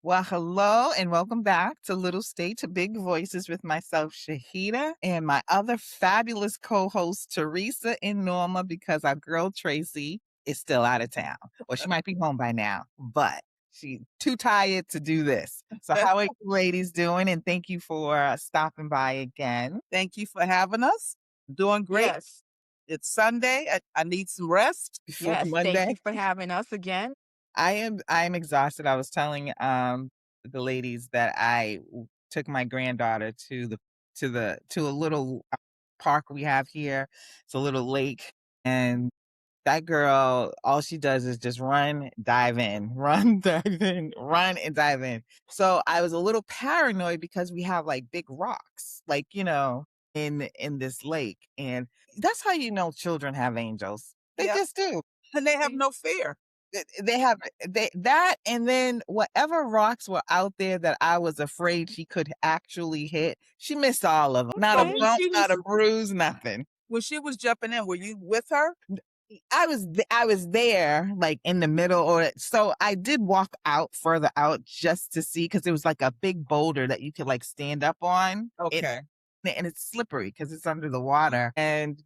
Well, hello and welcome back to Little State to Big Voices with myself, Shahidah, and my other fabulous co-hosts, Teresa and Norma, because our girl Tracy is still out of town. Well, she might be home by now, but she's too tired to do this. So how are you ladies doing? And thank you for stopping by again. Thank you for having us. Doing great. Yes. It's Sunday. I need some rest before Yes. Monday. Thank you for having us again. I'm exhausted. I was telling the ladies that took my granddaughter to a little park we have here. It's a little lake, and that girl, all she does is just run, dive in, run, dive in, run and dive in. So I was a little paranoid because we have like big rocks, like, in this lake. And that's how you know children have angels. They Yeah. just do. And they have no fear. They have that, and then whatever rocks were out there that I was afraid she could actually hit, she missed all of them. Not a Okay. bump, not a bruise, nothing. When she was jumping in, were you with her? I was there, like in the middle, so I did walk further out just to see, because it was like a big boulder that you could like stand up on. Okay. And it's slippery because it's under the water. And,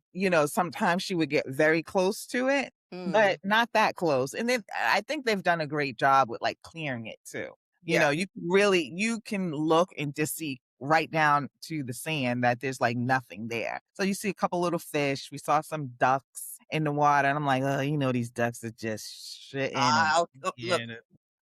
sometimes she would get very close to it, but not that close. And then I think they've done a great job with like clearing it too. Yeah. You can look and just see right down to the sand that there's like nothing there. So you see a couple little fish. We saw some ducks in the water. And I'm like, oh, these ducks are just shitting. Look,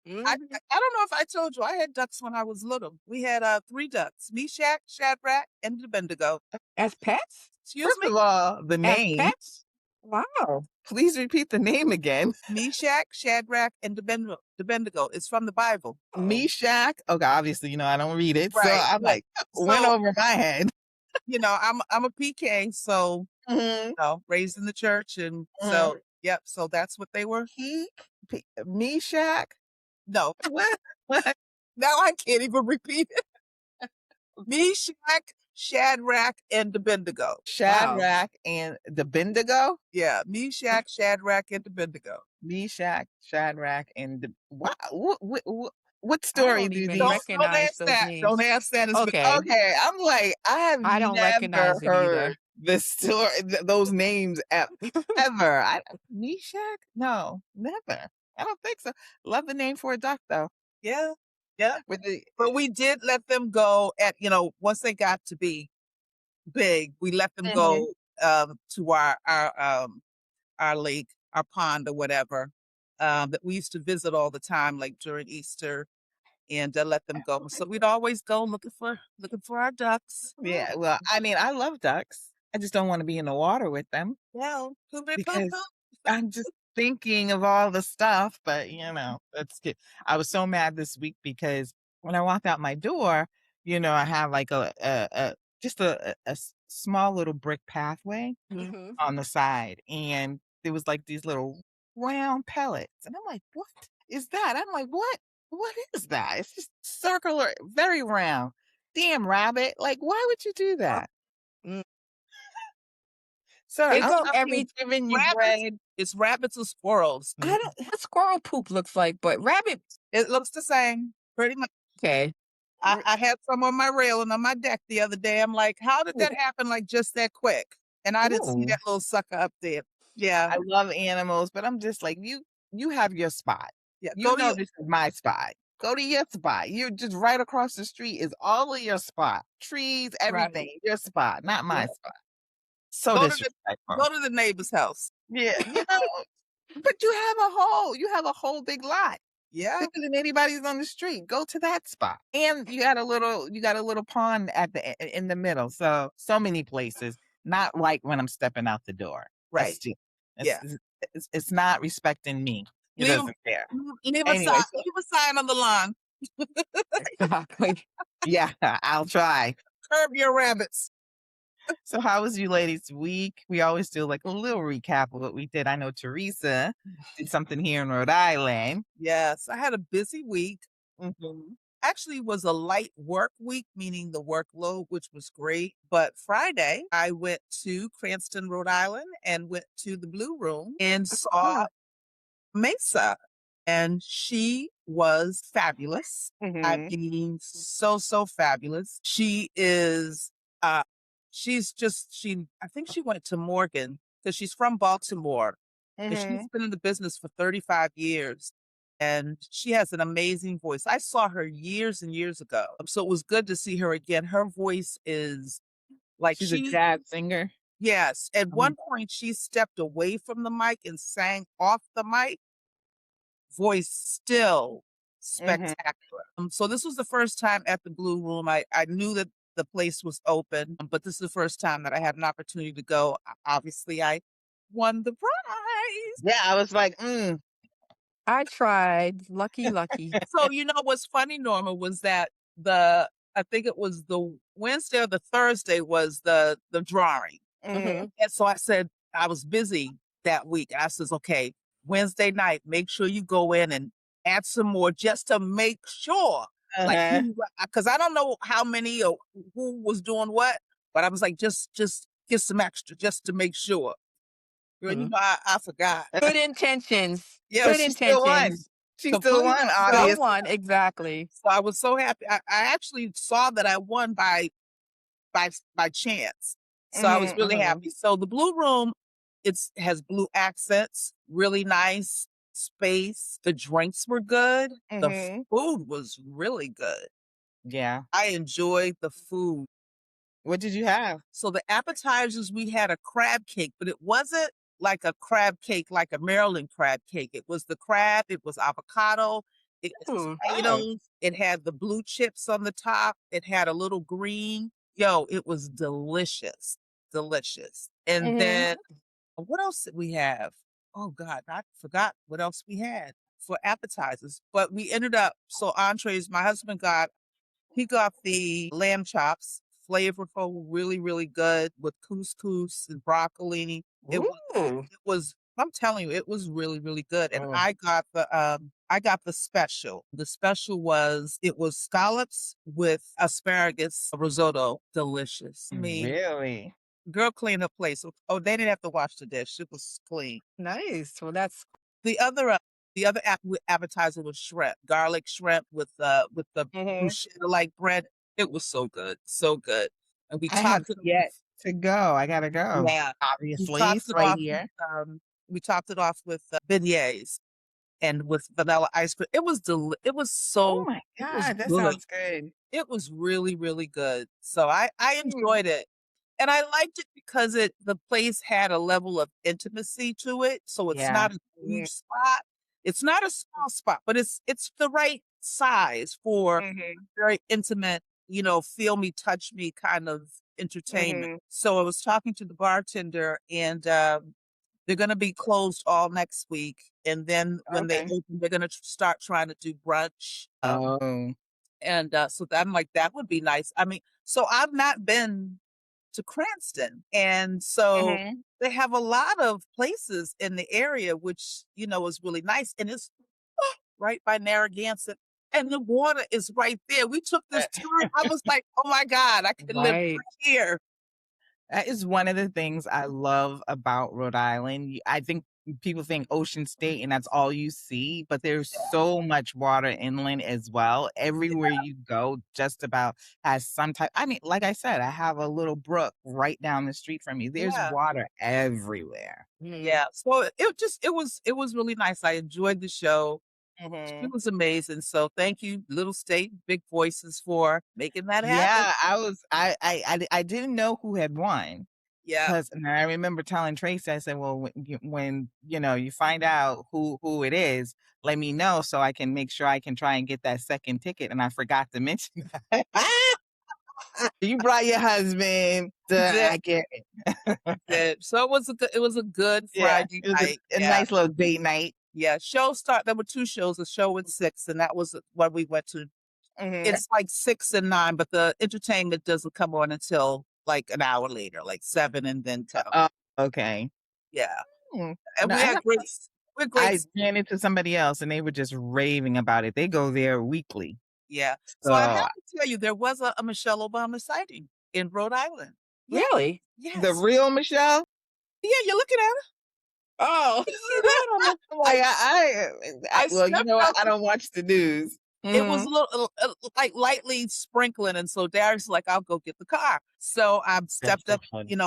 I don't know if I told you, I had ducks when I was little. We had 3 ducks: Meshach, Shadrach, and Abednego. As pets? Excuse First me? of all, the As name. pets? Wow. Please repeat the name again. Meshach, Shadrach, and Abednego. It's from the Bible. Meshach. Okay, obviously, I don't read it, so Right, I'm right. like, went over my head. I'm a PK, so raised in the church, and so yep. So that's what they were. Meshach. No, What? now I can't even repeat it. Meshach, Shadrach, and Abednego. Shadrach and the Bendigo. Yeah, Meshach, Shadrach, and Abednego. Meshach, Shadrach, and the wow. What I story don't do even these? Don't recognize ask those that. names. Don't ask that. Okay. Okay, I'm like, I don't have recognize never it either. heard this story, those names ever. Meshach? No, never. I don't think so. Love the name for a duck though. Yeah. But we did let them go at once they got to be big. We let them go to our lake, our pond, or whatever that we used to visit all the time, like during Easter, and let them go. So we'd always go looking for our ducks. Yeah, well, I mean, I love ducks. I just don't want to be in the water with them Well, because I'm just thinking of all the stuff. But that's good. I was so mad this week because when I walked out my door, I have like just a small little brick pathway on the side, and there was like these little round pellets, and I'm like, "What is that?" I'm like, "What? What is that?" It's just circular, very round. Damn rabbit! Like, why would you do that? Sir, They I'm go not every giving you rabbits. bread. It's rabbits or squirrels. I don't what squirrel poop looks like, but rabbit. It looks the same, pretty much. Okay. I had some on my railing on my deck the other day. I'm like, how did that happen like just that quick? And I didn't see Ooh. that little sucker up there. Yeah. I love animals, but I'm just like, you have your spot. Yeah. This is my spot. Go to your spot. You're just right across the street is all of your spot. Trees, everything. Your spot, not my spot. So disrespectful. Go to the neighbor's house. Yeah, but you have a whole big lot. Yeah. Bigger than anybody's on the street. Go to that spot. And you got a little pond in the middle. So many places. Not like when I'm stepping out the door. Right. It's not respecting me. It doesn't care. Leave a sign on the lawn. Exactly. Yeah, I'll try. Curb your rabbits. So how was you ladies' week? We always do like a little recap of what we did. I know Teresa did something here in Rhode Island. Yes, I had a busy week. Mhm. Actually was a light work week, meaning the workload, which was great. But Friday, I went to Cranston, Rhode Island and went to the Blue Room and saw Oh. Mesa. And she was fabulous. I Mhm. mean, so, so fabulous. Uh, I think she went to Morgan because she's from Baltimore and she's Mhm. been in the business for 35 years. And she has an amazing voice. I saw her years and years ago. So it was good to see her again. Her voice is like She's a jazz singer. yes, at one Mhm. point she stepped away from the mic and sang off the mic, voice still Mhm. spectacular. So this was the first time at the Blue Room. I knew that the place was open, but this is the first time that I had an opportunity to go. Obviously, I won the prize. Yeah, I was like, I tried. Lucky, lucky. So you know what's funny, Norma, was that the I think it was the Wednesday or the Thursday was the drawing. mhm. And so I said, I was busy that week. I says, okay, Wednesday night, make sure you go in and add some more just to make sure. Like, Uh-huh. because I don't know how many or who was doing what, but I was like, just get some extra just to make sure. Girl, Mhm. I forgot. Good intentions. Yeah, But Good she still won. intentions. She still completely. won, So, Still obviously. one, exactly. so I was so happy. I actually saw that I won by chance. So I was Mhm, really mhm, happy. So the Blue Room, it's has blue accents, really nice space. The drinks were good. The mhm. food was really good. Yeah. I enjoyed the food. What did you have? So the appetizers, we had a crab cake, but it wasn't like a crab cake, like a Maryland crab cake. It was the crab, it was avocado, it was Ooh, Oh, tomatoes, it had the blue chips on the top, it had a little green. Yo, it was delicious, delicious. And mhm. then what else did we have? Oh God, I forgot what else we had for appetizers. But we ended up so entrees. My husband got the lamb chops, flavorful, really, really good with couscous and broccoli. ooh. It was I'm telling you, it was really, really good. And Oh, I got the special. The special was it was scallops with asparagus risotto. Delicious. I mean, really? girl cleaned her place. Oh, they didn't have to wash the dish. It was clean. Nice. Well, that's The other appetizer was shrimp, garlic shrimp with the Mhm. bruschetta-like bread. It was so good, so good. And we I have topped it yet off. to go. I gotta go. Yeah. We Obviously, topped it's it right off here. with beignets and with vanilla ice cream. It was Oh so my it was god, that good. sounds good. It was really, really good. So I Mm. enjoyed it. And I liked it because the place had a level of intimacy to it. So it's Yeah. not a Yeah. huge spot. It's not a small spot, but it's the right size for Mhm, very intimate, feel me, touch me kind of entertainment. mhm. So I was talking to the bartender and they're gonna be closed all next week. And then when they Okay. open, they're gonna start trying to do brunch. Oh. And, so I'm like, that would be nice. I mean, so I've not been to Cranston, and so Mhm. they have a lot of places in the area, which, is really nice, and it's right by Narragansett, and the water is right there. We took this turn. I was like, "Oh my god, I could live right. right here." That is one of the things I love about Rhode Island. I think people think Ocean State and that's all you see, but there's so much water inland as well. Everywhere you go, just about has some type. I mean, like I said, I have a little brook right down the street from me. There's Yeah, water everywhere. Mhm. yeah. So it was really nice. I enjoyed the show. She Mhm. was amazing. So thank you, Little State, Big Voices for making that happen. Yeah, I didn't know who had won. Yeah. 'Cause and I remember telling Tracy, I said, "Well, when, you find out who it is, let me know so I can make sure I can try and get that second ticket," and I forgot to mention that. You brought your husband, duh, I get it. Did. So it was a good Yeah, Friday it was night. a Yeah. nice little date night. Yeah. There were 2 shows, a show at 6, and that was what we went to. Mhm. It's like 6 and 9, but the entertainment doesn't come on until like an hour later, like 7 and then 10. Oh, okay. Yeah. Hmm. And No, we had great I ran into somebody else and they were just raving about it. They go there weekly. yeah. So I have So to tell you, there was a Michelle Obama sighting in Rhode Island. Yeah. Really? the Yes. real Michelle, Yeah, you're looking at her. Oh. You see that on the I'm like, I well, you stepped know what? out. I don't watch the news. It was Mhm. a little, like, lightly sprinkling, and so Darius like, "I'll go get the car." So I That's stepped so up, funny.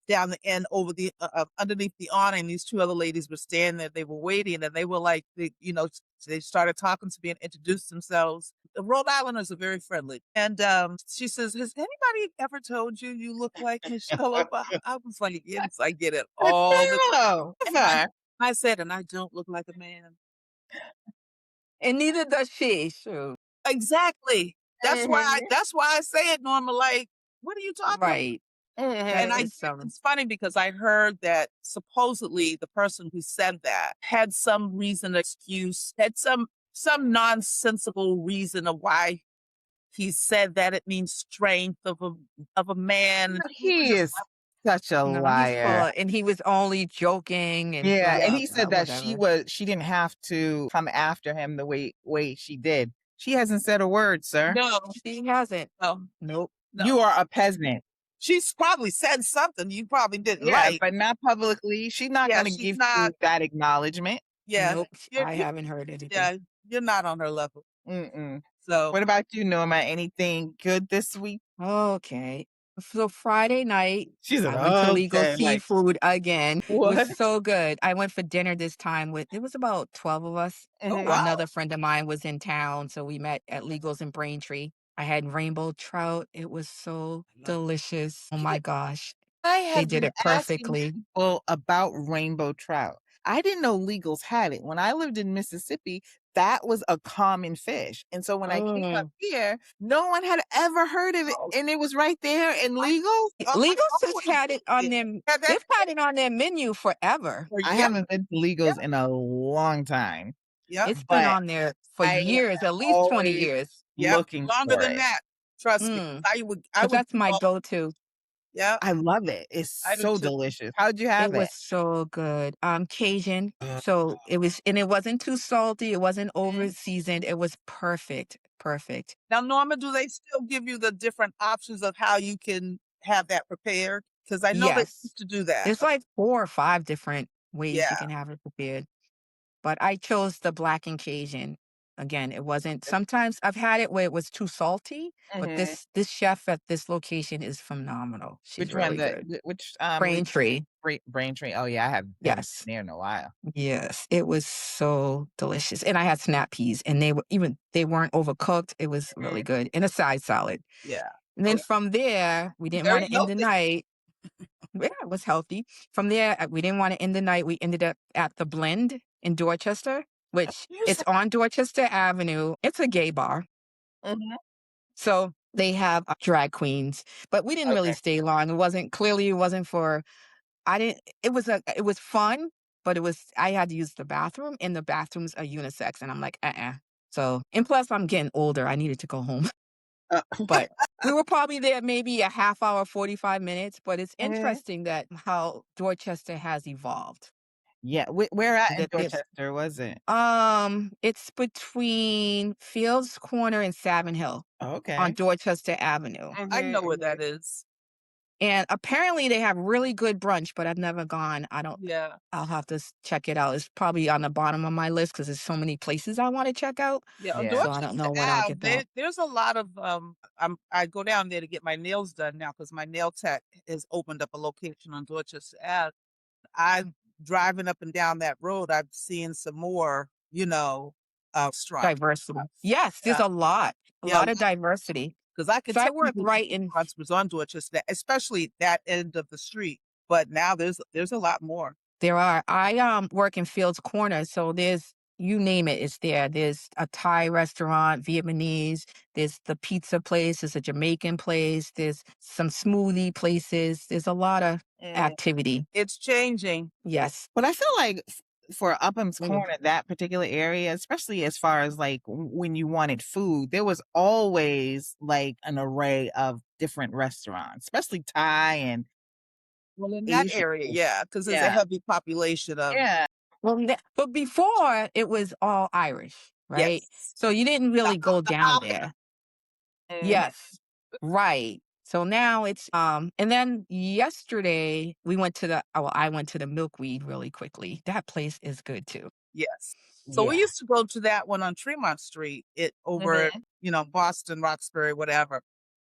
down the end over the underneath the awning. These 2 other ladies were standing there. They were waiting, and they were like, they started talking to me and introduced themselves. The Rhode Islanders are very friendly, and she says, "Has anybody ever told you you look like Michelle Obama?" I was like, "Yes, I get it all the." Oh, And okay. I said, "And I don't look like a man." And neither does she. Shoot. Exactly. Mhm. That's why I say it, Norma, like, "What are you talking about?" Right. And That Mhm. is some. it's funny because I heard that supposedly the person who said that had some reason, excuse, had some nonsensical reason of why he said that. It means strength of a man. He was He just is such a No, he's full liar. of, and he was only joking and Yeah, blah and yeah. blah he blah, said that whatever. she didn't have to come after him the way she did. She hasn't said a word, sir. No, She hasn't. no, Nope. You no. are a peasant. She's probably said something you probably didn't Yeah, like. but not publicly. She's not Yeah, gonna she's give not. you that acknowledgement. Yeah, Nope. you're, I you haven't heard anything. yeah, you're not on her level. Mm-mm. So What about you, Norma? Anything good this week? Okay. So Friday night, She said, I went to Legal "Okay," like, Seafood again. It was "What?" so good. I went for dinner this time with, it was about 12 of us. oh Mhm. wow. Another friend of mine was in town, so we met at Legals in Braintree. I had rainbow trout. It was so delicious. Oh my gosh. I They have did been it asking perfectly. people about rainbow trout. I didn't know Legals had it. When I lived in Mississippi, that was a common fish. And so when I came up Mm. here, no one had ever heard of it. Oh, And it was right there in Legals. I Legals has always had it on did. their, Yeah, that they've had it on their menu forever. for I yep, haven't been to yep, Legals in a long time, yep, It's been but on there for I am years, at least 20 always years. yep. looking Longer for than it. that. Trust me. Mm. I Because would that's my go-to. yeah, I love it. It's I do so too. delicious. How'd you It have was it? so good. Cajun. So it was, and it wasn't too salty. It wasn't over Mhm. seasoned. It was perfect. Perfect. Now, Norma, do they still give you the different options of how you can have that prepared? Because I know they Yes. used to do that. There's like 4 or 5 different ways you Yeah. can have it prepared. But I chose the black and Cajun. Again, it wasn't, sometimes I've had it where it was too salty, but Mhm. this chef at this location is phenomenal. She's Which one? really good. Which Braintree. Braintree? Oh yeah, I haven't Yes. been there in a while. Yes, it was so delicious, and I had snap peas, and they weren't overcooked, it was Mhm. really good, and a side salad. Yeah. And Oh, then from there, we didn't very wanna end the healthy. night. Yeah, it was healthy. From there, we didn't wanna end the night, we ended up at The Blend in Dorchester, which You it's said on Dorchester Avenue. It's a gay bar, Mhm. so they have, drag queens, but we didn't really Okay. stay long. It wasn't for, I didn't, it was fun, but I had to use the bathroom, and the bathrooms are unisex, and I'm like, "Uh-uh." So, and plus I'm getting older, I needed to go home. Uh, But we were probably there maybe a half hour, 45 minutes, but it's mhm. interesting that how Dorchester has evolved. Yeah, where at in That there's Dorchester was it? it's between Fields Corner and Savin Hill on Okay. Dorchester Avenue. I Mhm, know where mhm. that is. And apparently they have really good brunch, but I've never gone. Yeah. I'll have to check it out. It's probably on the bottom of my list because there's so many places I want to check out. Yeah, on Yeah. So I Dorchester don't know when I'll Ave, get back. there's a lot of I go down there to get my nails done now because my nail tech has opened up a location on Dorchester Ave. I'm driving up and down that road, I've seen some more, restaurant. Diversity. Yes, there's Yeah, a yeah, lot of diversity. because I could So I tell work you right in, restaurants was on Dorchester, especially that end of the street. But now there's a lot more. there are, I work in Fields Corner. So there's, you name it, it's there. There's a Thai restaurant, Vietnamese, there's the pizza place, there's a Jamaican place, there's some smoothie places. There's a lot of Mm. activity. It's changing. Yes. But I feel like for Upham's Mm. Corner, that particular area, especially as far as like when you wanted food, there was always like an array of different restaurants, especially Thai and Well, in that Asian area, food. yeah, because there's a Yeah. heavy population of Yeah. Well, but before it was all Irish, right? yes. So you didn't really go down Okay. there. Mhm. Yes. Right. So now it's and then yesterday we went to the well, I went to the Milkweed really quickly. That place is good too. Yes. So we Yeah. used to go to that one on Tremont Street, it over, Mhm. Boston, Roxbury, whatever.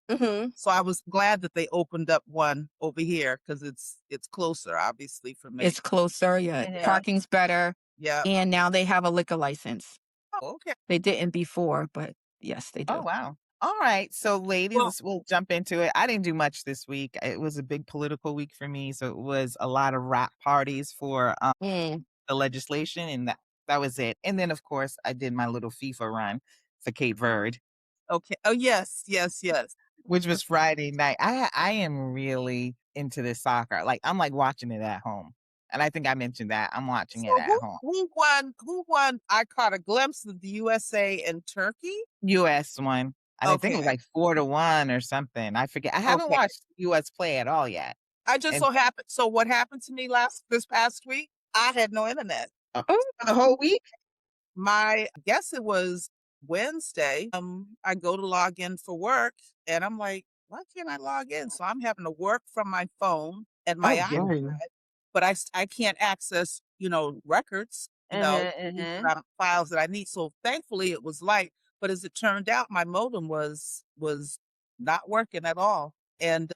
Mhm. So I was glad that they opened up one over here because it's closer, obviously, for me. It's closer, yeah. Yeah, Mhm. Parking's better, yeah. and now they have a liquor license. Oh, okay. They didn't before, but yes, they Oh, do. wow. All right. So, ladies, Well, we'll jump into it. I didn't do much this week. It was a big political week for me. So, it was a lot of rap parties for Mm. the legislation, and that was it. And then, of course, I did my little FIFA run for Cape Verde, okay. Oh, yes, yes, yes. which was Friday night. I am really into this soccer. Like, I'm like watching it at home. And I think I mentioned that. I'm watching it So at who home. who won? Who won? I caught a glimpse of the USA and Turkey. US one. And I think it was Okay, like 4-1 or something. I forget. I haven't okay. watched US play at all yet. I just And so happened. So what happened to me this past week? I had no internet. Oh, for the whole week? I guess it was Wednesday. I go to log in for work and I'm like, why can't I log in? So I'm having to work from my phone and my Oh, iPad, goodness. oh. but I can't access, records, Mhm, things mhm. that files that I need. So thankfully it was light, but as it turned out, my modem was not working at all. And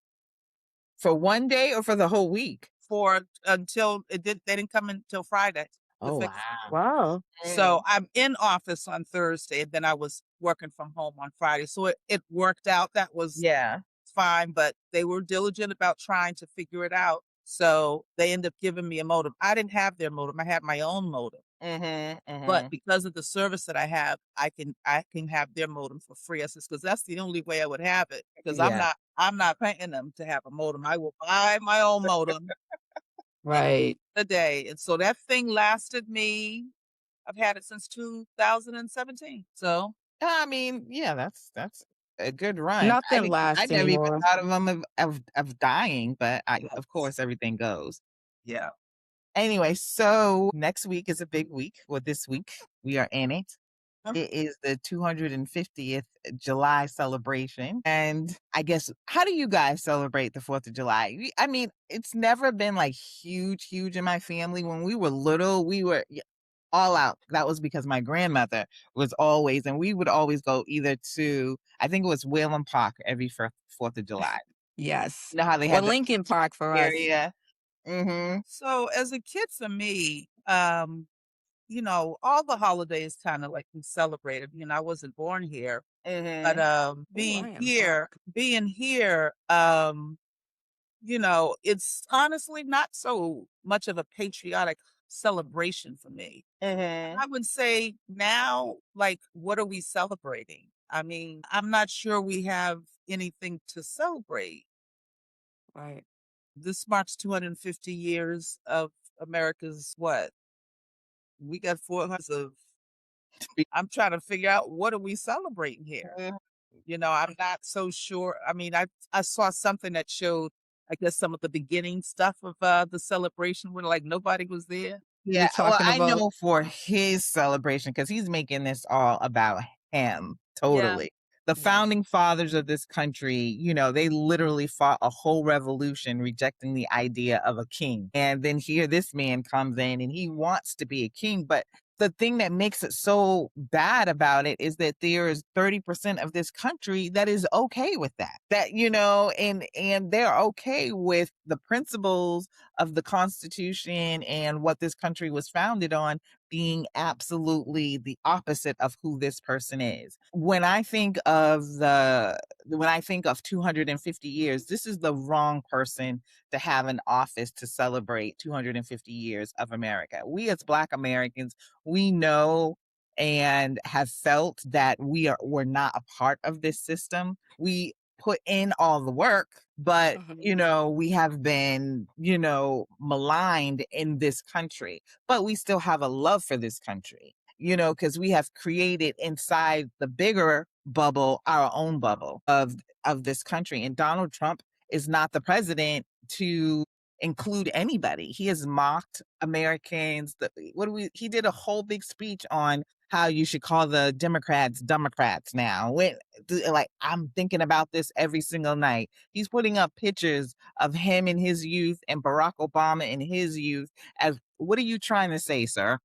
For one day or for the whole week? for until they didn't come until Friday to Oh, fix. wow. Wow. So Mm. I'm in office on Thursday, and then I was working from home on Friday. So it worked out. That was Yeah. fine, but they were diligent about trying to figure it out. So they ended up giving me a modem. I didn't have their modem. I had my own modem. Mhm, But mhm. because of the service that I have, I can have their modem for free. I says, because that's the only way I would have it. Because Yeah. I'm not paying them to have a modem. I will buy my own modem and Right. a day. And so that thing lasted me. I've had it since 2017. So, I mean, yeah, that's a good run. Nothing I lasts never even anymore. thought of them of dying, but of yes. course, everything goes. Yeah. Anyway, so next week is a big week. Well, this week we are in it. Um, It is the 250th July celebration. And I guess, how do you guys celebrate the 4th of July? I mean, it's never been like huge, huge in my family. When we were little, we were all out. That was because my grandmother was always, and we would always go either to, I think it was Whalen Park every 4th of July. Yes. You know how they Well, have the Lincoln Park for us. area? Mm So as a kid for me, all the holidays kind of like we celebrated. I wasn't born here, hmm. Mm but hmm. Oh, I am shocked. being here, it's honestly not so much of a patriotic celebration for me. Mm I would say now, like, what are we celebrating? I mean, I'm not sure we have anything to celebrate. Right. This marks 250 years of America's what? We got 400 of. I'm trying to figure out what are we celebrating here. hmm. I'm not so sure. I mean, I saw something that showed, I guess, some of the beginning stuff of the celebration where like nobody was there. You're Yeah, well, talking I about know for his celebration because he's making this all about him, Yeah. totally. The yeah. founding fathers of this country, they literally fought a whole revolution rejecting the idea of a king. And then here this man comes in and he wants to be a king, but the thing that makes it so bad about it is that there is 30% of this country that is okay with that. And they're okay with the principles of the Constitution and what this country was founded on being absolutely the opposite of who this person is. When I think of 250 years, this is the wrong person to have an office to celebrate 250 years of America. We as Black Americans, we know and have felt that we're not a part of this system. We put in all the work, but, Mhm. we have been, maligned in this country, but we still have a love for this country, because we have created inside the bigger bubble our own bubble of this country. And Donald Trump is not the president to include anybody. He has mocked Americans. He did a whole big speech on how you should call the Democrats now. Like, I'm thinking about this every single night. He's putting up pictures of him in his youth and Barack Obama in his youth. As what are you trying to say, sir?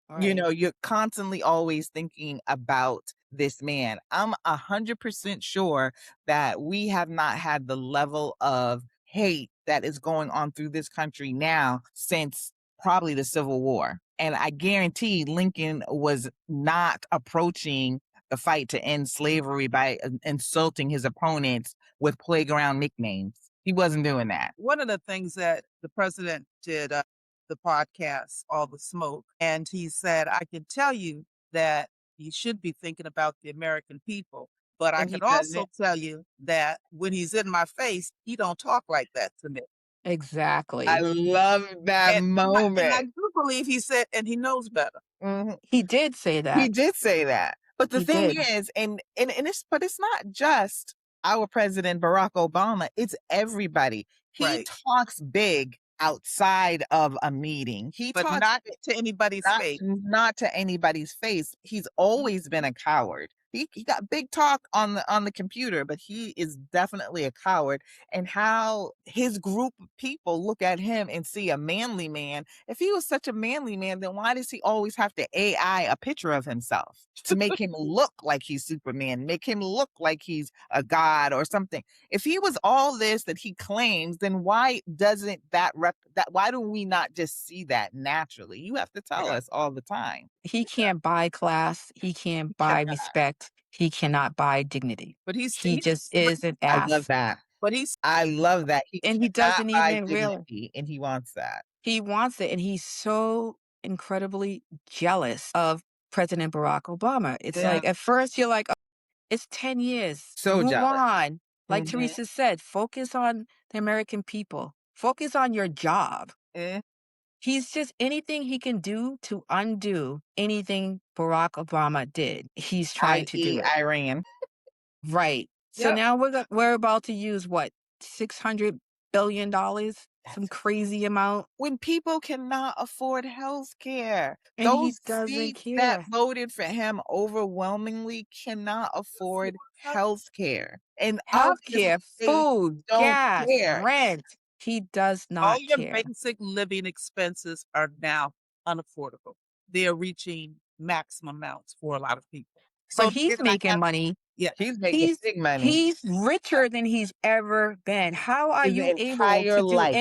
Right. You're constantly always thinking about this man. I'm 100% sure that we have not had the level of hate that is going on through this country now since probably the Civil War. And I guarantee Lincoln was not approaching the fight to end slavery by insulting his opponents with playground nicknames. He wasn't doing that. One of the things that the president did, the podcast, All the Smoke, and he said, I can tell you that you should be thinking about the American people. But I And can he also doesn't. tell you that when he's in my face, he don't talk like that to me. I Exactly. love that And I moment. do believe he said, and he knows better. Mhm. He did say He that. did say that. But the He thing did. is, it's not just our president Barack Obama, it's everybody. He Right. talks big outside of a meeting. He But talks not big, to anybody's not face. not to anybody's face. He's Mhm. always been a coward. He got big talk on the computer, but he is definitely a coward. And how his group of people look at him and see a manly man. If he was such a manly man, then why does he always have to AI a picture of himself to make him look like he's Superman, make him look like he's a god or something? If he was all this that he claims, then why doesn't that why do we not just see that naturally? You have to tell Yeah. us all the time. He can't buy class. He can't buy Cannot. respect. He cannot buy dignity. But He just is an I love ass. that. but he's I love that. He And he cannot doesn't buy even realize dignity, and he wants that. he wants it. And he's so incredibly jealous of President Barack Obama. It's Yeah. like at first you're like, it's 10 years. So Move jealous. on. Like Mhm. Teresa said, focus on the American people. Focus on your job. Eh, He's just anything he can do to undo anything Barack Obama did. He's trying to do i.e. it. Iran. Right. So Yep. now we're about to use what, $600 billion, some That's crazy amount, when people cannot afford health care. and he Those doesn't seats that care. voted for him overwhelmingly cannot afford health care. And obviously Healthcare, they food, don't gas, care. rent. He does All not your care. basic living expenses are now unaffordable. They are reaching maximum amounts for a lot of people. But So they're he's gonna making have money. yeah. He's making He's big money he's richer than he's ever been. How are his you able entire to do life.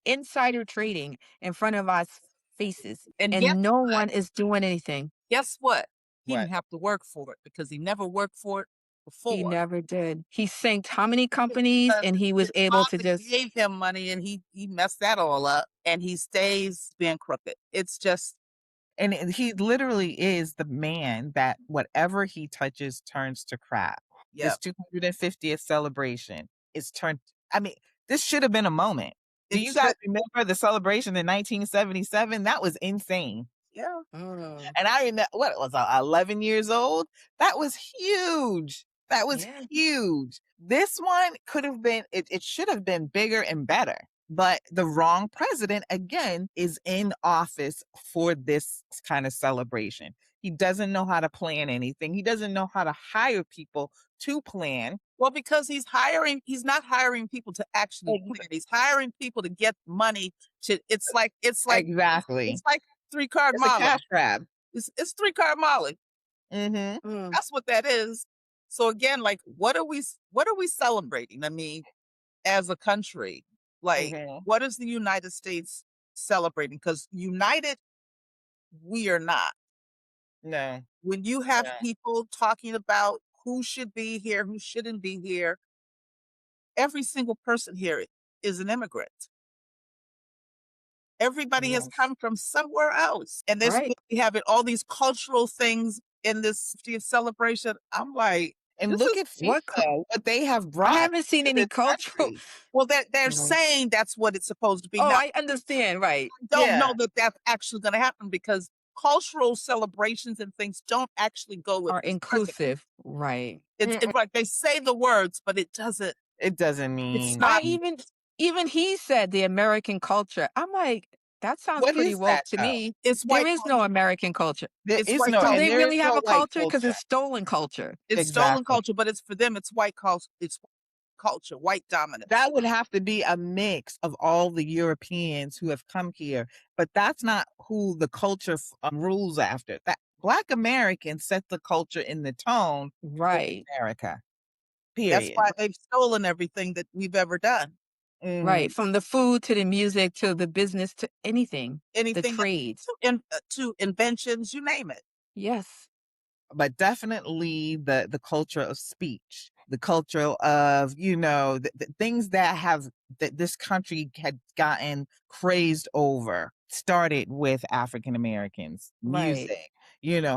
insider trading in front of us faces And and no one is doing anything? guess what? He What? didn't have to work for it because he never worked for it He before. never did. He synced how many companies Because and he his was able to father just gave him money and he messed that all up and he stays being crooked. It's just And he literally is the man that whatever he touches turns to crap. yeah. This 250th celebration is turned. I mean, this should have been a moment. Do It you guys should remember the celebration in 1977? That was insane. yeah. Mm, And I remember what was I, 11 years old? That was huge. That was yeah. huge. This one could have been, it should have been bigger and better. But the wrong president, again, is in office for this kind of celebration. He doesn't know how to plan anything. He doesn't know how to hire people to plan. Well, because he's not hiring people to actually plan. He's hiring people to get money to Exactly. it's like three card It's a Molly. cash grab. It's three card Molly. Hmm. Mm, That's what that is. So again, like what are we celebrating? I mean, as a country, like Hmm. what is the United States celebrating? Because united, we are not. No, When you have no, people talking about who should be here, who shouldn't be here, every single person here is an immigrant. Everybody has yes. come from somewhere else. And this right. we having all these cultural things in this 50th celebration. I'm like, And This look is at What FIFA, what they have I brought haven't seen to any this cultural. country. well, they're Right. saying that's what it's supposed to be. Oh, Now, I understand, right. I don't Yeah, know that that's actually going to happen because cultural celebrations and things don't actually go with Are this president. inclusive, right. It's like they say the words, but it doesn't. it doesn't It's mean I not. even he said the American culture. I'm like, "That sounds what pretty is woke that to though? me." It's There white is no culture. American culture. There It's is white no Do culture. and they there is really have no a white culture? Because culture. it's stolen culture. It's stolen Exactly. culture, but it's for them. It's white culture. It's culture, white dominance. That would have to be a mix of all the Europeans who have come here, but that's not who the culture rules after. That Black Americans set the culture and the tone for Right, America. That's Period. why they've stolen everything that we've ever done. Mhm. right, from the food to the music to the business to anything, the Anything else, trades. to inventions, you name it. Yes, But definitely the culture of speech, the culture of, the things that have that this country had gotten crazed over started with African Americans. right. Music,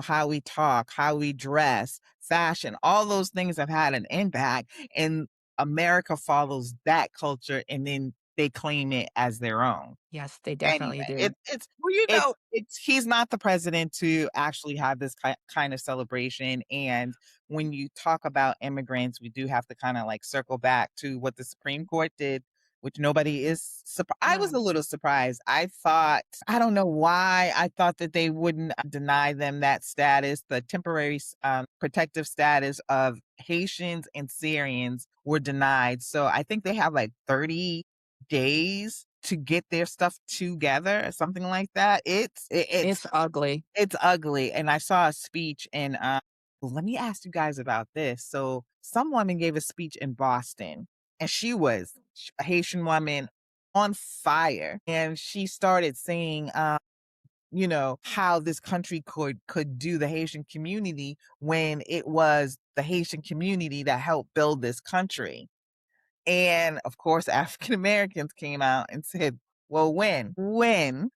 how we talk, how we dress, fashion, all those things have had an impact, and America follows that culture and then they claim it as their own. Yes, they Anyway, definitely do. Well, you know, it's he's not the president to actually have this kind of celebration, and when you talk about immigrants, we do have to kinda, like, circle back to what the Supreme Court did, which nobody is I was Mm. a little surprised. I don't know why I thought that they wouldn't deny them that status, the temporary protective status of Haitians and Syrians were denied, so I think they have, like, 30 days to get their stuff together or something like that. It's ugly. It's ugly, and I saw a speech well, let me ask you guys about this. So, some woman gave a speech in Boston, and she was a Haitian woman on fire, and she started saying, how this country could do the Haitian community when it was the Haitian community that helped build this country. And of course, African Americans came out and said, "Well, when? When?"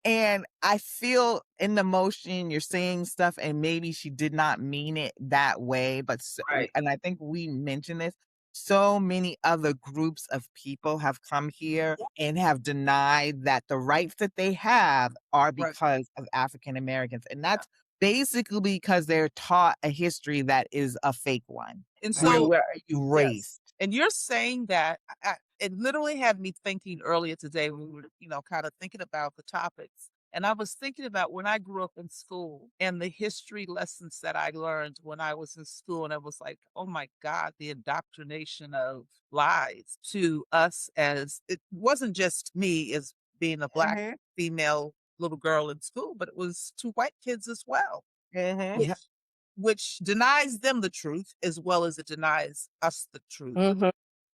And I feel in the motion you're saying stuff, and maybe she did not mean it that way, but right, and I think we mentioned this. So many other groups of people have come here and have denied that the rights that they have are right. because of African Americans, and that's basically because they're taught a history that is a fake one. And Right. so, We're yes. erased. And you're saying that it literally had me thinking earlier today when we were, kind of thinking about the topics. And I was thinking about when I grew up in school and the history lessons that I learned when I was in school. And I was like, oh my God, the indoctrination of lies to us, as it wasn't just me as being a Black Mhm, female little girl in school, but it was to white kids as well, mhm. Yep. which denies them the truth as well as it denies us the truth Mhm.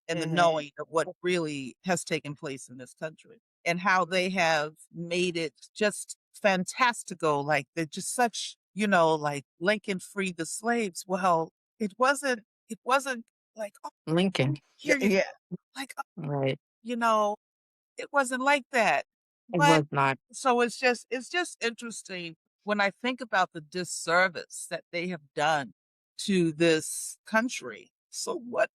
and the Mhm. knowing of what really has taken place in this country and how they have made it just fantastical. Like they're just such, like Lincoln freed the slaves. Well, it wasn't like, oh, Lincoln. Yeah, here you yeah. like, Right. you know, it wasn't like that. It But was not. so it's just interesting when I think about the disservice that they have done to this country. So what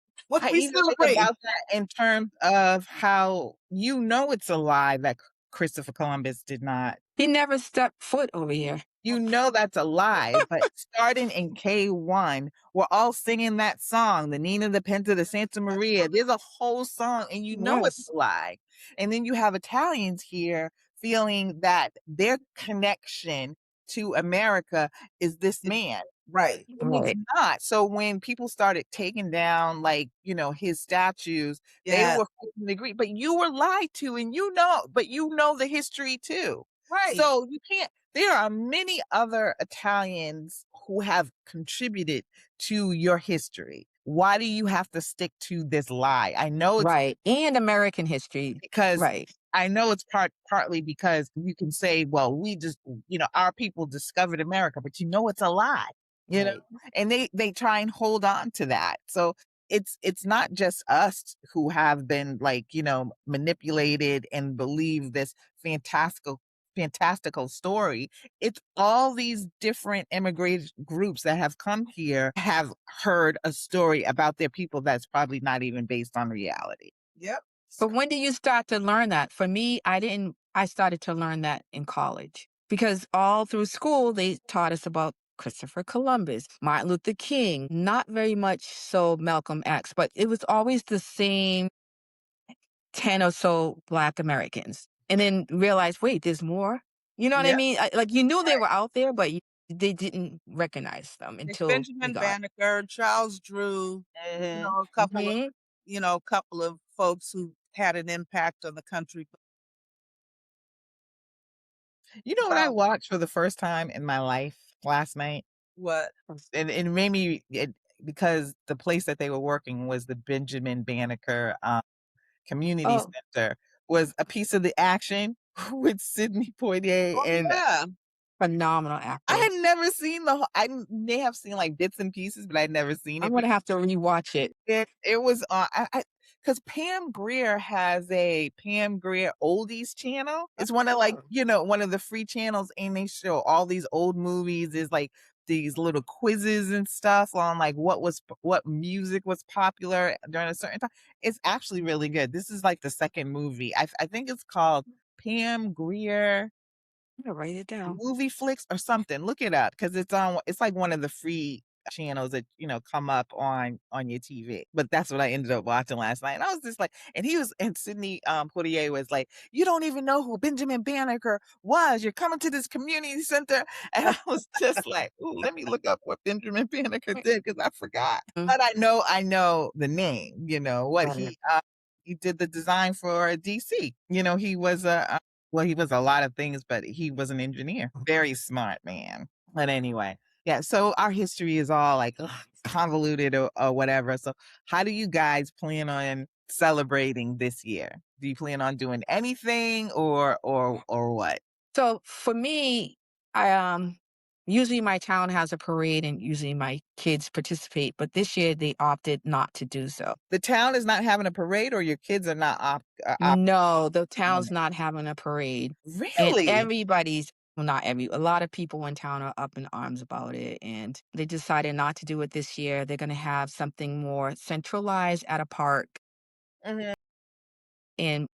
I we even think celebrate, about that in terms of how it's a lie that Christopher Columbus did not. He never stepped foot over here. That's a lie, but starting in K1, we're all singing that song, the Nina, the Pinta, the Santa Maria. There's a whole song, and it's Yes. a lie. And then you have Italians here feeling that their connection to America is this it, man. right? And it's Right. not. So when people started taking down, like, his statues, they Yeah, were forcing to agree, but you were lied to, and but the history too. right. So you can't there are many other Italians who have contributed to your history. Why do you have to stick to this lie? Right. And American history. Because Right. I know it's partly because you can say, well, we just, our people discovered America, but it's a lie, you know, Right. and they try and hold on to that. So it's not just us who have been, like, manipulated and believe this fantastical fantastical story. It's all these different immigrant groups that have come here have heard a story about their people that's probably not even based on reality. Yep. But when did you start to learn that? For me, I didn't I started to learn that in college because all through school they taught us about Christopher Columbus, Martin Luther King, not very much so Malcolm X, but it was always the same 10 or so Black Americans. And then realize, wait, there's more. You know what I Yep. mean? Like you knew they Right. were out there, but they didn't recognize them Like until we Benjamin got. Banneker, Charles Drew, Mhm. a couple of Mhm. couple of folks who had an impact on the country. You know what I Well, watched for the first time in my life last night? what? And it made me because the place that they were working was the Benjamin Banneker, Community Oh, Center, was a piece of the action with Sidney Poitier, Oh, and yeah. phenomenal I actor. had never seen the whole may have seen, like, bits and pieces, but I'd never seen I'm it gonna have to rewatch it. it was on because Pam Grier has a Pam Grier Oldies channel. It's one of, like, Oh, one of the free channels, and they show all these old movies. There's, like, these little quizzes and stuff on, like, what music was popular during a certain time. It's actually really good. This is, like, the 2nd movie. I think it's called Pam Grier I'm gonna write it down. Movie Flicks or something. Look it up because it's like one of the free channels that, come up on your TV. But that's what I ended up watching last night. And I was just like, and Sydney Poitier was like, "You don't even know who Benjamin Banneker was. You're coming to this community center." And I was just like, "Ooh, let me look up what Benjamin Banneker did because I forgot." Mm, But I know the name, what right. he did the design for DC. He was well, he was a lot of things, but he was an engineer. Very smart man. But anyway, yeah, so our history is all like convoluted or whatever. So how do you guys plan on celebrating this year? Do you plan on doing anything or what? So for me, I usually my town has a parade and usually my kids participate, but this year they opted not to do so. The town is not having a parade or your kids are not No, the town's opting? not having a parade. And Really? everybody's well, not every a lot of people in town are up in arms about it. And they decided not to do it this year. They're gonna have something more centralized at a park Mhm. and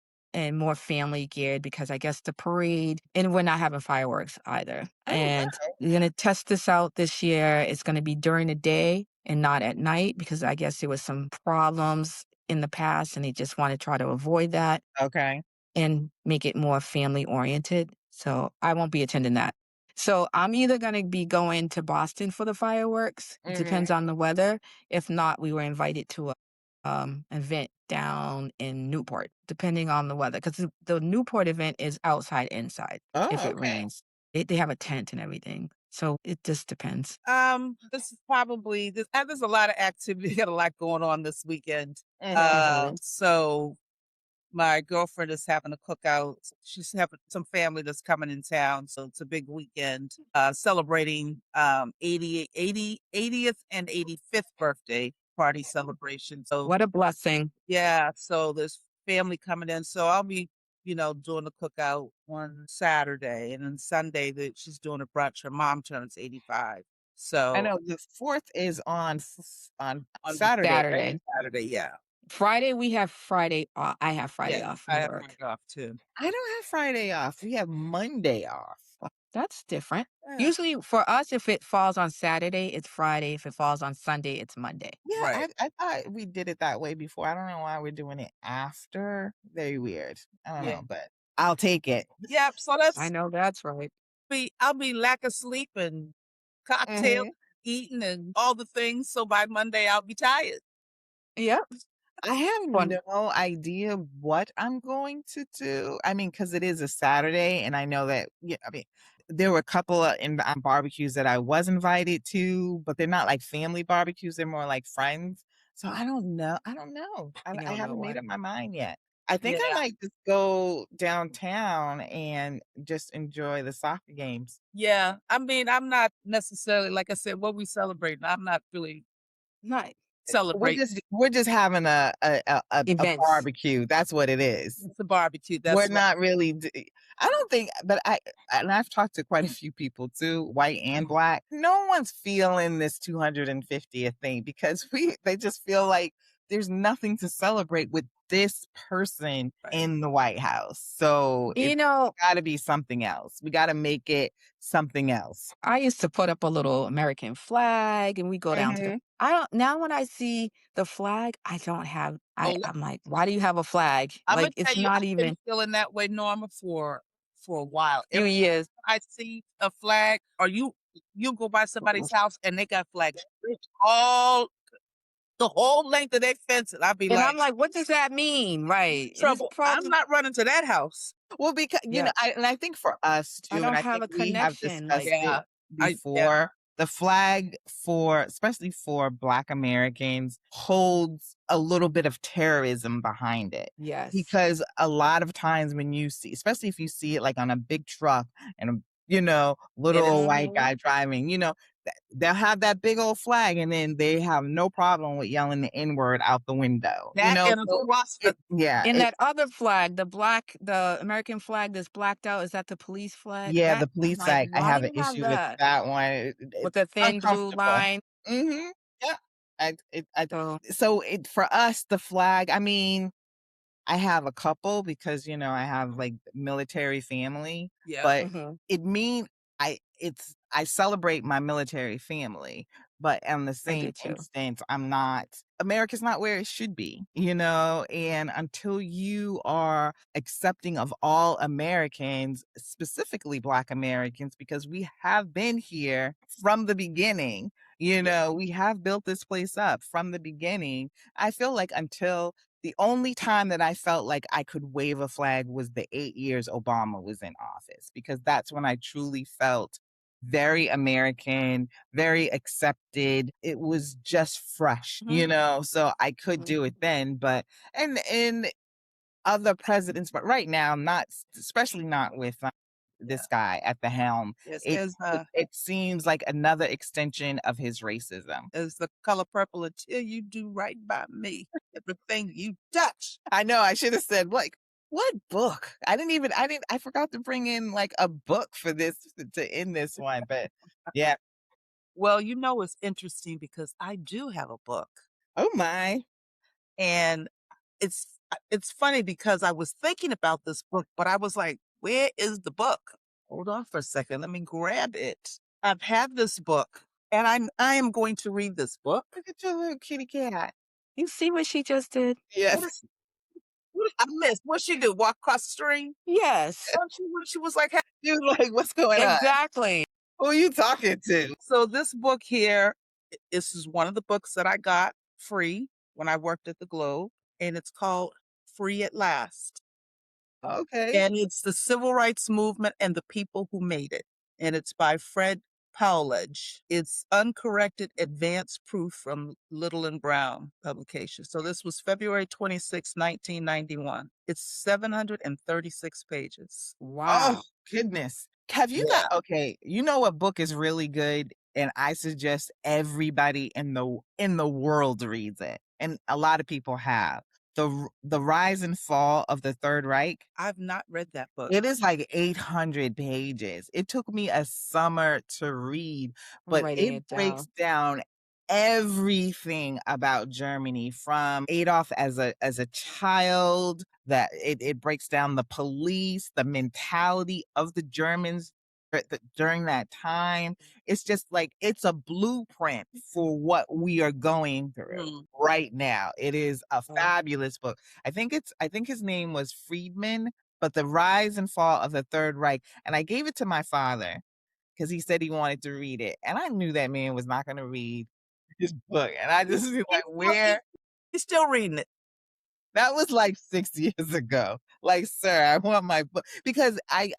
more family geared because I guess the parade and we're not having fireworks either. Oh, And we're gonna test this out this year. It's gonna be during the day and not at night because I guess there was some problems in the past and they just want to try to avoid that okay. and make it more family oriented. So I won't be attending that. So I'm either going to be going to Boston for the fireworks. It Mhm. depends on the weather. If not, we were invited to a event down in Newport, depending on the weather, because the Newport event is outside inside. If Oh, it okay. rains, they have a tent and everything. So it just depends. This is probably there's a lot of activity, got a lot going on this weekend. Mhm. So my girlfriend is having a cookout. She's having some family that's coming in town, so it's a big weekend, celebrating 80th and 85th birthday party celebration. So What a blessing! yeah, so there's family coming in. So I'll be, doing the cookout on Saturday, and then Sunday that she's doing a brunch. Her mom turns 85. I So know the 4th is on on Saturday, right? Saturday, Saturday, yeah. Friday we have Friday off. I have Yeah, Friday off I from have work. Friday off too. I don't have Friday off. We have Monday off. That's different. Yeah, Usually for us, if it falls on Saturday, it's Friday. If it falls on Sunday, it's Monday. Yeah, right. I thought we did it that way before. I don't know why we're doing it after. Very weird. I don't Yeah. know, but I'll take it. Yep, so I that's know that's right. I'll be lack of sleep and cocktail Mhm. eating and all the things, so by Monday, I'll be tired. Yep. I have Fun. no idea what I'm going to do. I mean, because it is a Saturday, and I know that, yeah, I mean, there were a couple of barbecues that I was invited to, but they're not like family barbecues. They're more like friends. So I don't know. I don't know. You I don't know haven't made what. up my mind yet. I think I Yeah. might just go downtown and just enjoy the soccer games. Yeah, I mean, I'm not necessarily like I said, what we celebrating, I'm not really Nice. Celebrate. We're just having a Events. barbecue. That's what it is. It's a barbecue. We're That's right. not really I don't think, but and I've talked to quite a few people too, white and black. No one's feeling this 250th thing because they just feel like there's nothing to celebrate with this person Right. in the White House. So You it's know, got to be something else. We got to make it something else. I used to put up a little American flag and we go down to the Mhm. I don't now when I see the flag, I don't have Oh, I'm like, why do you have a flag? Imma Like it's tell you, not I've been even feeling that way, Norma, for a while. few Every years. time I see a flag or you go by somebody's house and they got flags all the whole length of their fence, and I be And like, I'm like, what does that mean? Right. And it's "Trouble, I'm probably not running to that house." Well, because yeah. I think for us I too, don't and I have think a we have connection. Like, discussed it Yeah. Yeah. before, the flag for especially for Black Americans holds a little bit of terrorism behind it. yes. Because a lot of times when you see, especially if you see it like on a big truck and little And it's old white Mhm. guy driving, they'll have that big old flag and then they have no problem with yelling the N-word out the window. that and a So swastika. yeah, And that other flag, the American flag that's blacked out, is that the police flag? yeah, That the I'm police like, flag, I why do have you an have issue with that? that one. With It's the thin blue uncomfortable. line. Mhm. Yeah. I So so it for us, the flag, I mean, I have a couple because, I have like military family, Yeah. but mhm, it mean I celebrate my military family, but in the I same did too. instance, America's not where it should be, and until you are accepting of all Americans, specifically Black Americans, because we have been here from the beginning, we have built this place up from the beginning. I feel like until the only time that I felt like I could wave a flag was the 8 years Obama was in office, because that's when I truly felt very American, very accepted. It was just fresh, Mhm. so I could Mhm. do it then, but and other presidents, but right now, not especially not with, Yeah. this guy at the helm. Yes, It it seems like another extension of his racism. as the color purple until you do right by me. Everything you touch. I know, I should have said, like, "What book?" I forgot to bring in, like, a book for this to end this one, but yeah. Well, it's interesting because I do have a book, Oh my. and it's funny because I was thinking about this book, but I was like, "Where is the book?" Hold on for a second, let me grab it. I've had this book, and I am going to read this book. Look at your little kitty cat. You see what she just did? What Yes. is what I missed? What she do? Walk across the street? Yes. She was like, "Hey." You like, "What's going on? Exactly. Who are you talking to?" So this book here, this is one of the books that I got free when I worked at the Globe, and it's called Free at Last. Okay. And it's the civil rights movement and the people who made it. And it's by Fred Powledge. It's uncorrected advance proof from Little and Brown publication. So this was February 26, 1991. It's 736 pages. Oh, Wow. goodness. Have you got Yeah. okay, you know what book is really good, and I suggest everybody in the world reads it, and a lot of people have. The Rise and Fall of the Third Reich. I've not read that book. It is like 800 pages. It took me a summer to read, I'm but writing it it breaks down. down everything about Germany from Adolf as a child, that it breaks down the police, the mentality of the Germans during that time. It's just like it's a blueprint for what we are going through Mm. right now. It is a Oh, fabulous book. I think his name was Friedman, but The Rise and Fall of the Third Reich. And I gave it to my father because he said he wanted to read it. And I knew that man was not going to read his book. And I just was like, He's still, he- where? he's still reading it. That was like 6 years ago. Like, sir, I want my book because I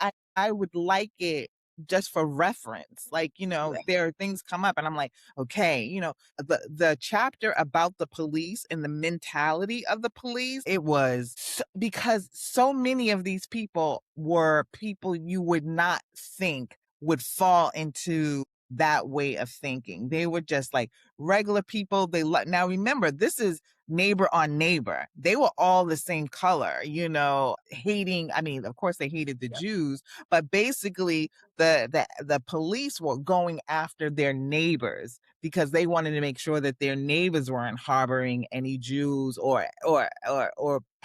would like it just for reference. Like, Yeah. there are things come up and I'm like, okay, the chapter about the police and the mentality of the police, it was because so many of these people were people you would not think would fall into that way of thinking. They were just like regular people. Now remember, this is neighbor on neighbor. They were all the same color, hating. I mean, of course they hated the Jews, but basically the police were going after their neighbors because they wanted to make sure that their neighbors weren't harboring any Jews or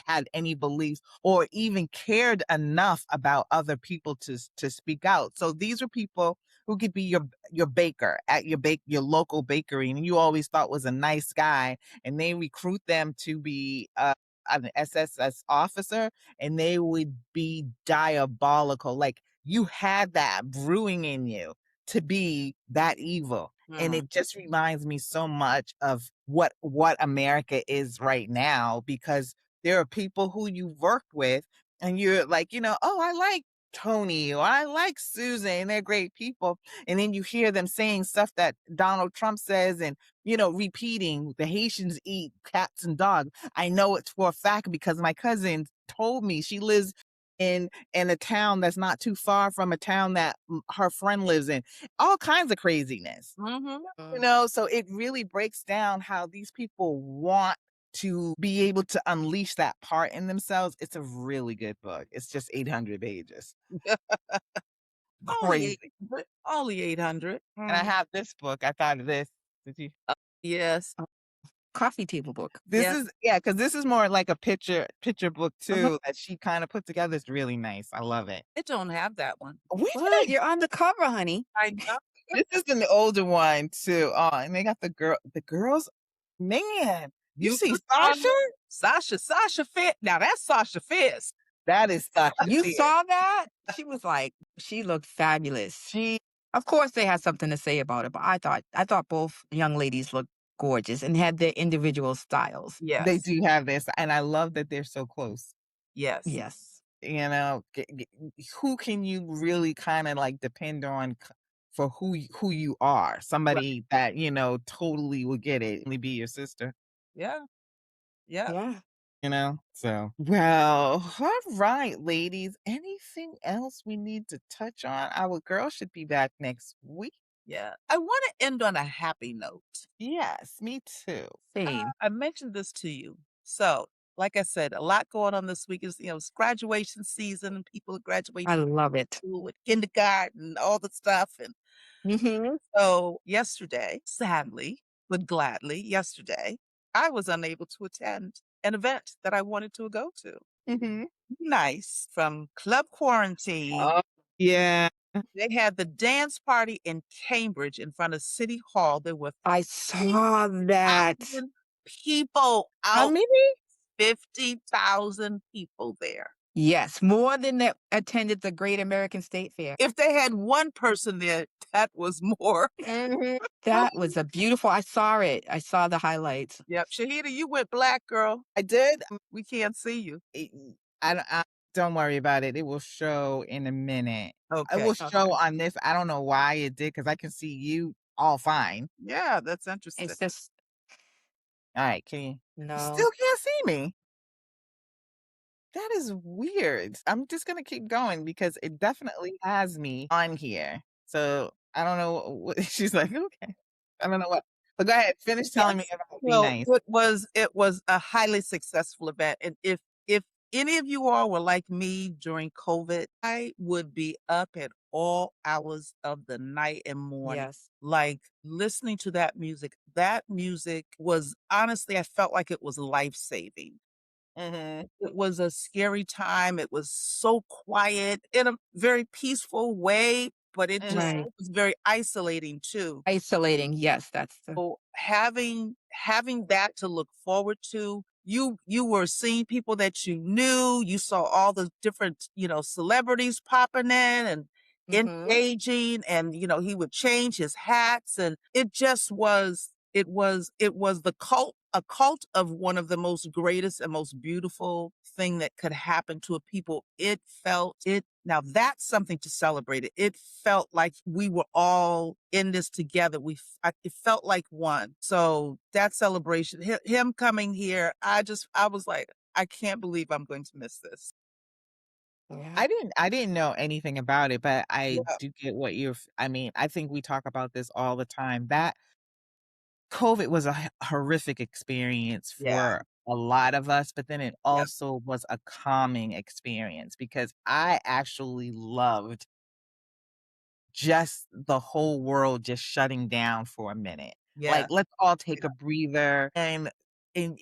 had any beliefs or even cared enough about other people to speak out. So these were people who could be your baker at your local bakery, and you always thought was a nice guy, and they recruit them to be an SSS officer, and they would be diabolical. Like you had that brewing in you to be that evil. And it just reminds me so much of what America is right now, because there are people who you've worked with and you're like, oh, I like Tony or I like Susan, and they're great people. And then you hear them saying stuff that Donald Trump says and, repeating the Haitians eat cats and dogs. I know it's for a fact because my cousin told me she lives in a town that's not too far from a town that her friend lives in. All kinds of craziness. So it really breaks down how these people want to be able to unleash that part in themselves. It's a really good book. It's just 800 pages. Only Crazy. 800. Only 800. And I have this book. I thought of this. Did you? Yes. Coffee table book. This Yes. is because this is more like a picture book too that she kind of put together. It's really nice. I love it. I don't have that one. We What? did. You're on the cover, honey. I know. This is an older one too. Oh, and they got the girls. Man, you see Sasha? Sasha Fierce. Now that's Sasha Fierce. That is Sasha. You Fierce. saw that? She was like, she looked fabulous. Of course, they had something to say about it, but I thought both young ladies looked gorgeous and had their individual styles. Yes. They do have this, and I love that they're so close. Yes. Yes. Who can you really kind of like depend on for who you are? Somebody that totally will get it. Only be your sister. Yeah. Yeah. Yeah. So well, all right, ladies. Anything else we need to touch on? Our girl should be back next week. Yeah. I want to end on a happy note. Yes, me too. Same. I mentioned this to you. So, like I said, a lot going on this week is, it's graduation season and people are graduating I love it. school and kindergarten, all the stuff. And Mm-hmm. so yesterday, sadly, but gladly, yesterday, I was unable to attend an event that I wanted to go to. Mm-hmm. Nice. From Club Quarantine. Oh, yeah. They had the dance party in Cambridge in front of City Hall. There were I saw that. 50,000 people How out. many? 50,000 people there. Yes, more than that attended the Great American State Fair. If they had one person there, that was more. That was a beautiful. I saw it. I saw the highlights. Yep. Shahida, you went black, girl. I did. We can't see you. Don't worry about it. It will show in a minute. It Okay. will show on this. I don't know why it did because I can see you all fine. Yeah, that's interesting. It's just All right, can you? You no. still can't see me. That is weird. I'm just gonna keep going because it definitely has me on here. So I don't know what she's like. Okay, I don't know what. But go ahead, finish telling me about Be Well, Nice. it was a highly successful event. And if any of you all were like me during COVID, I would be up at all hours of the night and morning. Yes. Like listening to that music. That music was honestly, I felt like it was life-saving. Mm-hmm. It was a scary time. It was so quiet in a very peaceful way, but it Right. it was very isolating too. Isolating. Yes, that's the So having that to look forward to, you were seeing people that you knew, you saw all the different, celebrities popping in and engaging, and he would change his hats, and it just was it was a cult of one of the most greatest and most beautiful thing that could happen to a people. It felt it Now that's something to celebrate. It felt like we were all in this together. It felt like one. So that celebration, him coming here, I was like, I can't believe I'm going to miss this. Yeah. I didn't know anything about it, but I Yeah, do get what I mean, I think we talk about this all the time. That COVID was a horrific experience yeah, for a lot of us, but then it yeah, also was a calming experience because I actually loved just the whole world just shutting down for a minute. Like, yeah, let's all take yeah, a breather, and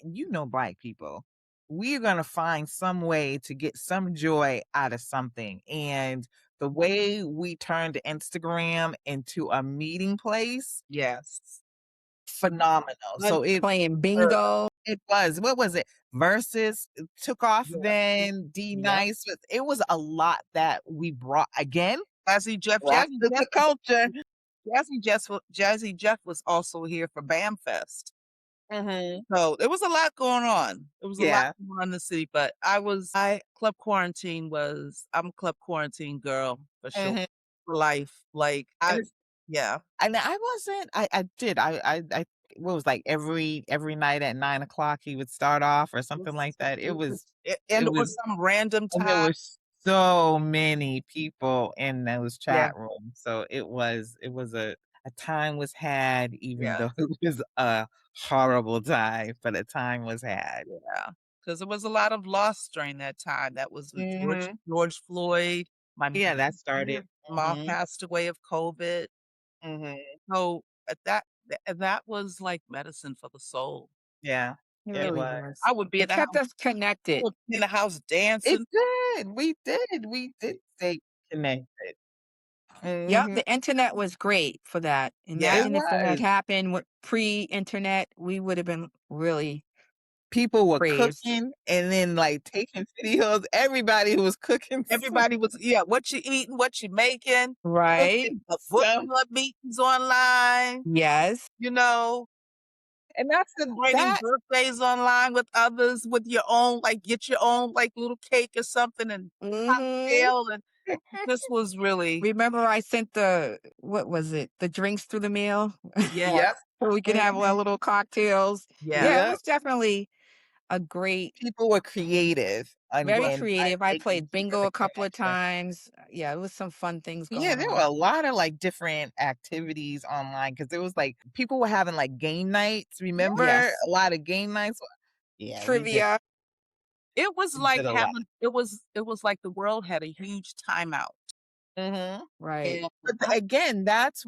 you know Black people, we're gonna find some way to get some joy out of something, and the way we turned Instagram into a meeting place, yes. phenomenal. But So Playing girl, bingo. it was. What was it? Versus took off yeah, then, D yep. Nice, it was a lot that we brought again, back to Jeff the culture. Jazzy Jeff was also here for BAM Fest. Mhm. So, there was a lot going on. There was a lot Yeah. going on in the city, but I'm a club quarantine girl for sure, Mhm. for life. Like, And it's yeah. and I wasn't I did. I what was like every night at 9 o'clock he would start off or something like that. It And or was some random and there time. were so many people in those Yeah, chat rooms. So it was a time was had, even yeah, though it was a horrible time, but a time was had. yeah. Because there was a lot of loss during that time. That was with Mhm. George Floyd. Yeah, that My started. mom Mhm. passed away of COVID. Mhm. So, that was like medicine for the soul. Yeah, It it really was. was. I would be in It the kept house us connected. It dancing. did. We did stay connected. Yep, Mhm. the internet was great for that. Yeah, It Imagine if that had was. happened with pre-internet, we would have been really People were praised. cooking and then, like, taking videos. Everybody was cooking everybody was what you eating, what you making, Right? cooking book stuff, club meetings online, Yes. you know, and that's celebrating that birthdays online with others with your own like, get your own, like, little cake or something and Mhm. cocktail, and this was really Remember I sent what was it? The drinks through the mail? Yep. yes, So we could have our Mhm. little cocktails. Yeah, it yes, Yep. was definitely a great People were creative very and creative. I partaking played for bingo the a couple of connection. times. Yeah, it was some fun things Yeah, going there were on. a lot of, like, different activities online because there was, like people were having, like, game nights, remember? Yes. A lot of game nights. Yeah, Trivia. we did a lot. it was like the world had a huge timeout. Mhm. Right. And but again, that's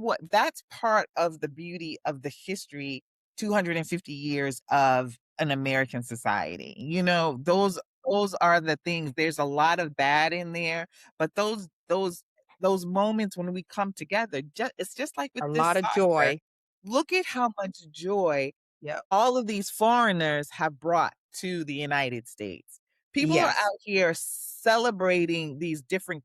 part of the beauty of the history, 250 years of an American society. Those are the things. There's a lot of bad in there, but those moments when we come together, it's just like with A this lot of soccer. joy. Look at how much joy Yep, all of these foreigners have brought to the United States. People are Yes. out here celebrating these different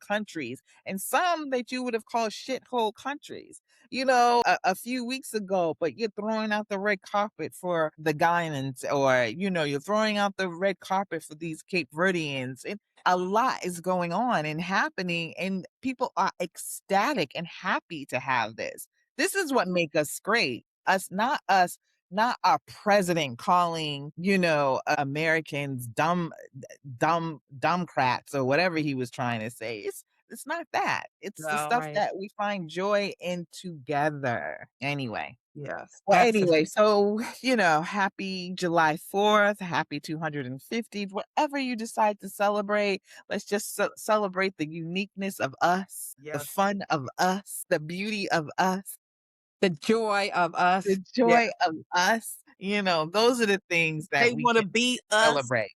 countries, and some that you would have called shithole countries, a few weeks ago, but you're throwing out the red carpet for the Guyans, or, you're throwing out the red carpet for these Cape Verdeans. And a lot is going on and happening, and people are ecstatic and happy to have this. This is what make us great. Not our president calling, Americans dumbcrats or whatever he was trying to say. It's not that. It's the no, stuff Right. that we find joy in together. Anyway. yes, Well, That's the anyway, so, happy July 4th, happy 250th, whatever you decide to celebrate. Let's just celebrate the uniqueness of us, the yes, fun of us, the beauty of us, the joy of the us. yeah. joy of us. Those are the things that They we wanna can be us. celebrate.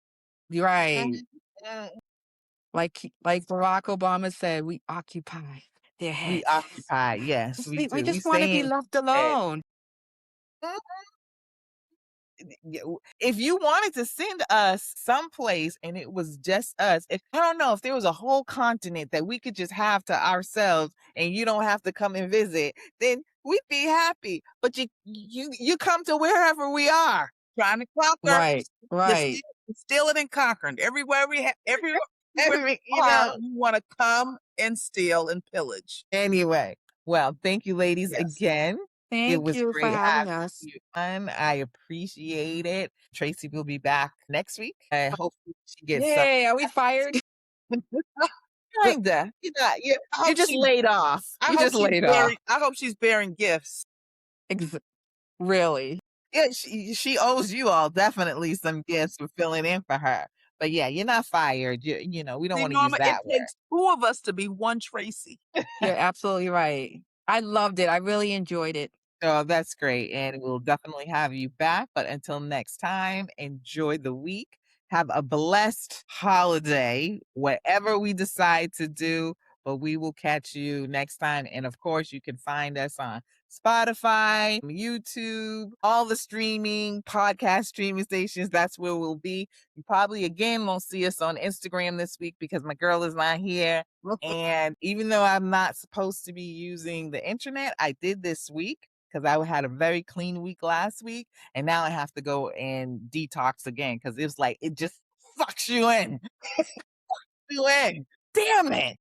Right. Mhm. Mm, Like Barack Obama said, we occupy their we heads. occupy, yes, we We do. We just want to stay be in left bed. alone. If you wanted to send us someplace and it was just us, if I don't know if there was a whole continent that we could just have to ourselves and you don't have to come and visit, then we'd be happy. But you come to wherever we are. Trying to conquer. Right. You Right. steal it and conquer. Everywhere Every, you are, you wanna come and steal and pillage. anyway. Well, thank you, ladies, Yes. again. It Thank was you for great having having us. you on. I appreciate it. Tracy will be back next week. I hope she gets some. Yay. Are we fired? Kinda. You're I you're hope just she laid off. I You're hope just she's laid off. bearing I hope she's bearing gifts. Ex really. Yeah, she owes you all definitely some gifts for filling in for her. But yeah, you're not fired. We don't See, wanna use Norma, it that word. takes 2 of us to be one Tracy. You're absolutely right. I loved it. I really enjoyed it. Oh, that's great. And we'll definitely have you back. But until next time, enjoy the week. Have a blessed holiday, whatever we decide to do. But we will catch you next time. And of course, you can find us on Spotify, YouTube, all the podcast streaming stations. That's where we'll be. You probably again won't see us on Instagram this week because my girl is not here. And even though I'm not supposed to be using the internet, I did this week because I had a very clean week last week. And now I have to go and detox again because it was like, it just sucks you in. You in. Damn it.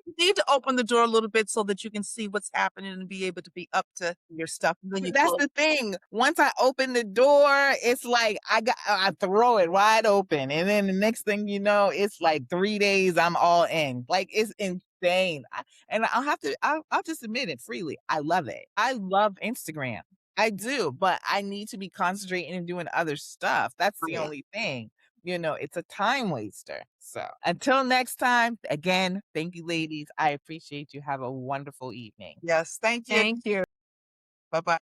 You need to open the door a little bit so that you can see what's happening and be able to be up to your stuff, and then you That's close. the thing. Once I open the door, it's like I throw it wide open, and then the next thing you know, it's like 3 days I'm all in. Like it's insane. And I'll just admit it freely. I love it. I love Instagram. I do, but I need to be concentrating and doing other stuff. That's the Right. only thing. It's a time waster. So until next time, again, thank you, ladies. I appreciate you. Have a wonderful evening. Yes, thank you. Thank you. Bye-bye.